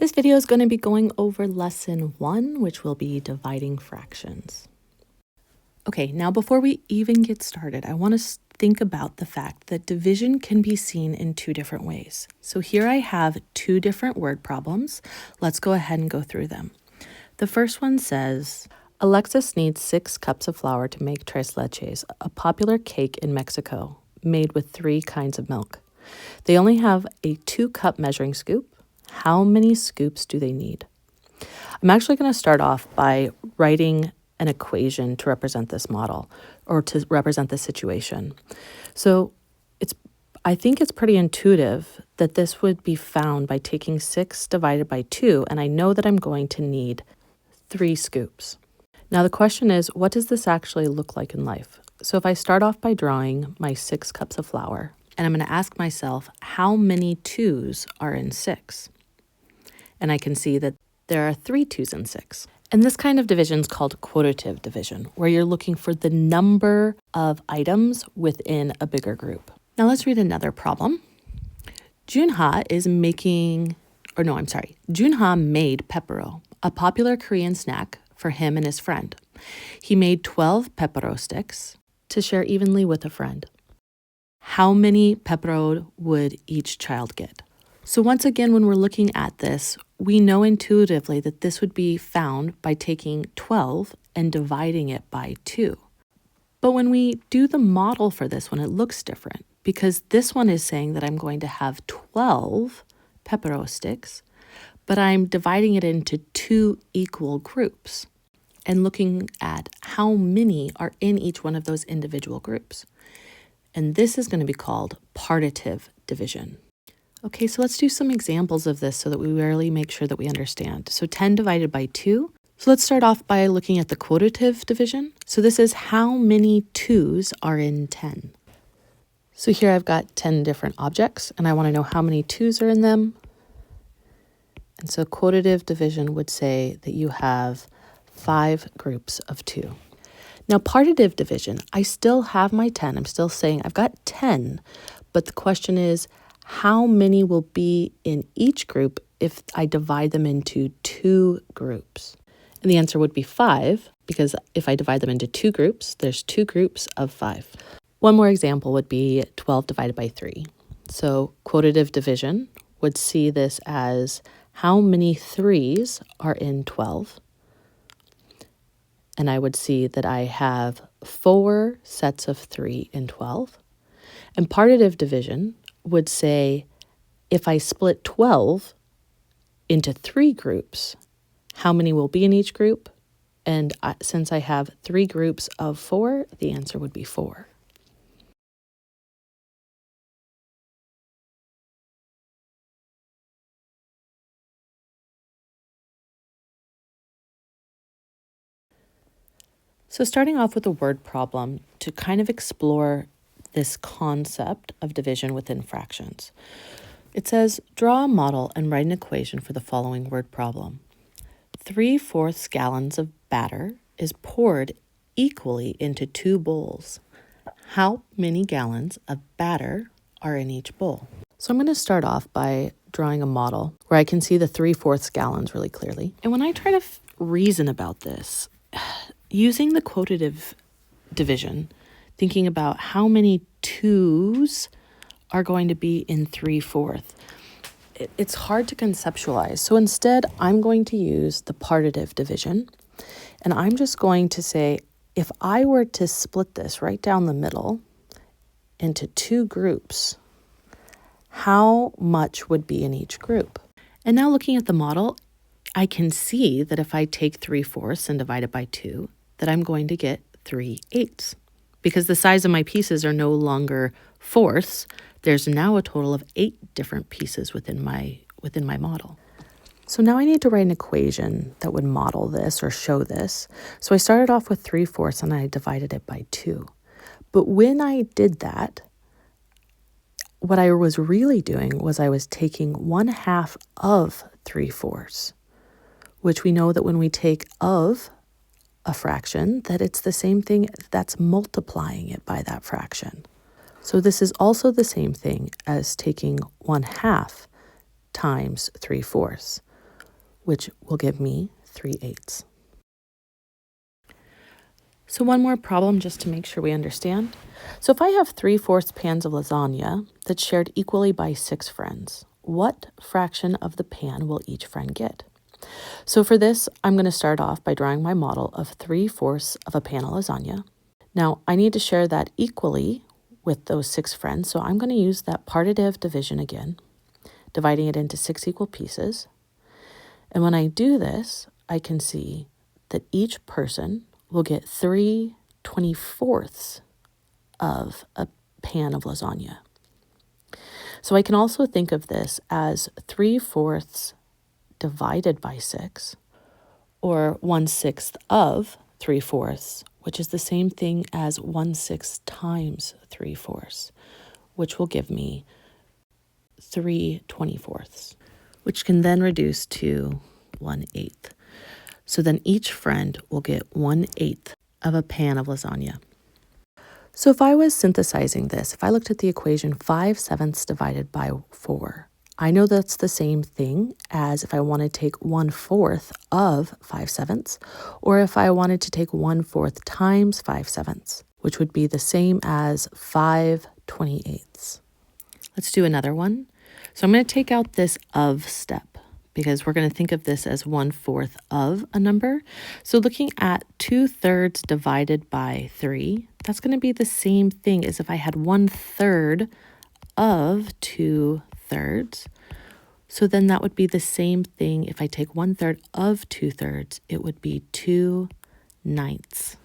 This video is going to be going over lesson 1, which will be dividing fractions. Okay, now before we even get started, I want to think about the fact that division can be seen in two different ways. So here I have two different word problems. Let's go ahead and go through them. The first one says, Alexis needs 6 cups of flour to make tres leches, a popular cake in Mexico, made with 3 kinds of milk. They only have a 2-cup measuring scoop. How many scoops do they need? I'm actually going to start off by writing an equation to represent this model or to represent this situation. So I think it's pretty intuitive that this would be found by taking 6 divided by 2, and I know that I'm going to need 3 scoops. Now the question is, what does this actually look like in life? So if I start off by drawing my 6 cups of flour, and I'm going to ask myself, how many 2s are in 6? And I can see that there are 3 2s in 6. And this kind of division is called quotative division, where you're looking for the number of items within a bigger group. Now let's read another problem. Junha made pepero, a popular Korean snack for him and his friend. He made 12 pepero sticks to share evenly with a friend. How many pepero would each child get? So once again, when we're looking at this, we know intuitively that this would be found by taking 12 and dividing it by 2. But when we do the model for this one, it looks different because this one is saying that I'm going to have 12 pepero sticks, but I'm dividing it into 2 equal groups and looking at how many are in each one of those individual groups. And this is going to be called partitive division. Okay, so let's do some examples of this so that we really make sure that we understand. So 10 divided by 2. So let's start off by looking at the quotative division. So this is how many 2s are in 10. So here I've got 10 different objects, and I want to know how many 2s are in them. And so quotative division would say that you have 5 groups of 2. Now partitive division, I still have my 10. I'm still saying I've got 10, but the question is, how many will be in each group if I divide them into 2 groups? And the answer would be 5, because if I divide them into 2 groups, there's 2 groups of 5. One more example would be 12 divided by 3. So quotative division would see this as how many 3s are in 12? And I would see that I have 4 sets of 3 in 12. And partitive division would say, if I split 12 into 3 groups, how many will be in each group? And since I have 3 groups of 4, the answer would be 4. So starting off with a word problem to kind of explore this concept of division within fractions. It says, draw a model and write an equation for the following word problem. 3/4 gallons of batter is poured equally into 2 bowls. How many gallons of batter are in each bowl? So I'm going to start off by drawing a model where I can see the 3/4 gallons really clearly. And when I try to reason about this, using the quotative division, thinking about how many 2s are going to be in 3/4, it's hard to conceptualize. So instead, I'm going to use the partitive division, and I'm just going to say, if I were to split this right down the middle into 2 groups, how much would be in each group? And now looking at the model, I can see that if I take 3/4 and divide it by 2, that I'm going to get 3/8. Because the size of my pieces are no longer fourths, there's now a total of 8 different pieces within my model. So now I need to write an equation that would model this or show this. So I started off with 3/4 and I divided it by 2. But when I did that, what I was really doing was I was taking 1/2 of 3/4, which we know that when we take of a fraction, that it's the same thing that's multiplying it by that fraction. So this is also the same thing as taking 1/2 times 3/4, which will give me 3/8. So one more problem just to make sure we understand. So if I have 3/4 pans of lasagna that's shared equally by 6 friends, what fraction of the pan will each friend get? So for this, I'm going to start off by drawing my model of 3/4 of a pan of lasagna. Now I need to share that equally with those 6 friends, so I'm going to use that partitive division again, dividing it into 6 equal pieces. And when I do this, I can see that each person will get 3/24 of a pan of lasagna. So I can also think of this as 3/4 divided by 6, or 1/6 of 3/4, which is the same thing as 1/6 times 3/4, which will give me 3/24, which can then reduce to 1/8. So then each friend will get 1/8 of a pan of lasagna. So if I was synthesizing this, if I looked at the equation 5/7 divided by 4, I know that's the same thing as if I want to take 1/4 of 5/7, or if I wanted to take 1/4 times 5/7, which would be the same as 5/28. Let's do another one. So I'm going to take out this of step, because we're going to think of this as 1/4 of a number. So looking at 2/3 divided by 3, that's going to be the same thing as if I had 1/3 of 2/3. So then that would be the same thing if I take 1/3 of 2/3, it would be 2/9.